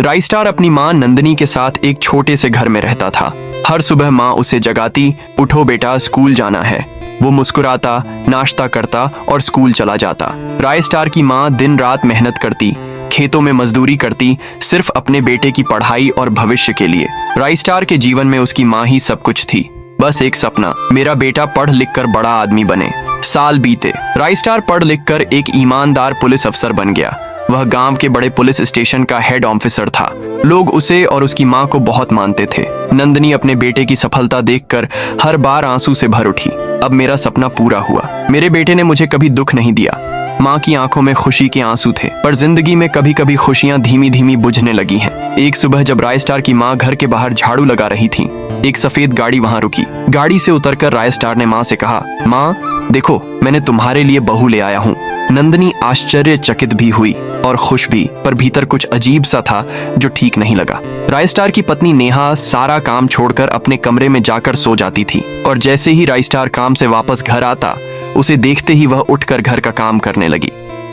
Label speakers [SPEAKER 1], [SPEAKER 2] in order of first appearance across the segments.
[SPEAKER 1] राय star अपनी माँ नंदिनी के साथ एक छोटे से घर में रहता था। हर सुबह माँ उसे जगाती, उठो बेटा स्कूल जाना है। वो मुस्कुराता, नाश्ता करता और स्कूल चला जाता। राय स्टार की माँ दिन रात मेहनत करती, खेतों में मजदूरी करती, सिर्फ अपने बेटे की पढ़ाई और भविष्य के लिए। राय स्टार के जीवन में उसकी माँ ही सब कुछ थी। बस एक सपना, मेरा बेटा पढ़ लिख कर बड़ा आदमी बने। साल बीते, राय स्टार पढ़ लिख कर एक ईमानदार पुलिस अफसर बन गया। वह गांव के बड़े पुलिस स्टेशन का हेड ऑफिसर था। लोग उसे और उसकी माँ को बहुत मानते थे। नंदिनी अपने बेटे की सफलता देखकर हर बार आंसू से भर उठी। अब मेरा सपना पूरा हुआ, मेरे बेटे ने मुझे कभी दुख नहीं दिया। माँ की आंखों में खुशी के आंसू थे, पर जिंदगी में कभी कभी खुशियां धीमी धीमी बुझने लगी हैं। एक सुबह जब राय स्टार की माँ घर के बाहर झाड़ू लगा रही थी, एक सफेद गाड़ी वहां रुकी। गाड़ी से उतरकर राय स्टार ने माँ से कहा, माँ देखो मैंने तुम्हारे लिए बहू ले आया हूँ। नंदिनी आश्चर्यचकित भी हुई और खुश भी, पर भीतर कुछ अजीब सा था जो ठीक नहीं लगा। राय स्टार की पत्नी नेहा सारा काम छोड़कर अपने कमरे में जाकर सो जाती थी, और जैसे ही राय स्टार काम से वापस घर आता, उसे देखते ही वह उठकर घर का काम करने लगी,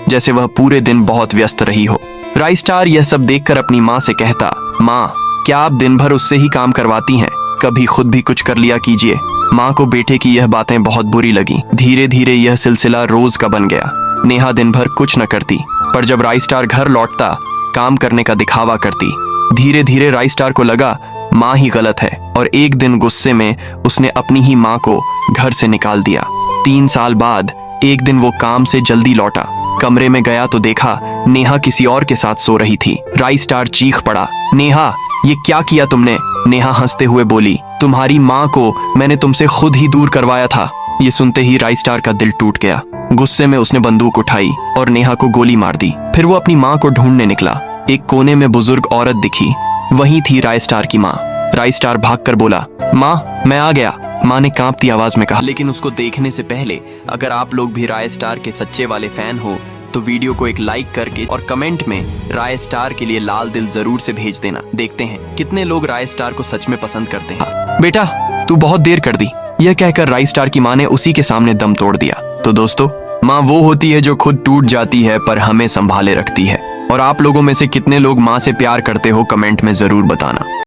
[SPEAKER 1] जैसे वह पूरे दिन बहुत व्यस्त रही हो। राय स्टार यह सब देखकर अपनी माँ से कहता, माँ क्या आप दिन भर उससे ही काम करवाती हैं? कभी खुद भी कुछ कर लिया कीजिए। माँ को बेटे की यह बातें बहुत बुरी लगी। धीरे धीरे यह सिलसिला रोज का बन गया। नेहा दिन भर कुछ न करती, पर जब राय स्टार घर लौटता काम करने का दिखावा करती। धीरे धीरे राय स्टार को लगा माँ ही गलत है, और एक दिन गुस्से में उसने अपनी ही माँ को घर से निकाल दिया। 3 साल बाद एक दिन वो काम से जल्दी लौटा। कमरे में गया तो देखा नेहा किसी और के साथ सो रही थी। राय स्टार चीख पड़ा, नेहा ये क्या किया तुमने? नेहा हंसते हुए बोली, तुम्हारी माँ को मैंने तुमसे खुद ही दूर करवाया था। ये सुनते ही राय स्टार का दिल टूट गया। गुस्से में उसने बंदूक उठाई और नेहा को गोली मार दी। फिर वो अपनी माँ को ढूंढने निकला। एक कोने में बुजुर्ग औरत दिखी, वही थी राय स्टार की माँ। राय स्टार भागकर बोला, माँ मैं आ गया। माँ ने कांपती आवाज में कहा। लेकिन उसको देखने से पहले अगर आप लोग भी राय स्टार के सच्चे वाले फैन हो तो वीडियो को एक लाइक करके और कमेंट में राय स्टार के लिए लाल दिल जरूर से भेज देना। देखते हैं कितने लोग राय स्टार को सच में पसंद करते हैं। बेटा तू बहुत देर कर दी, यह कहकर राय स्टार की माँ ने उसी के सामने दम तोड़ दिया। तो दोस्तों, माँ वो होती है जो खुद टूट जाती है पर हमें संभाले रखती है। और आप लोगों में से कितने लोग माँ से प्यार करते हो कमेंट में जरूर बताना।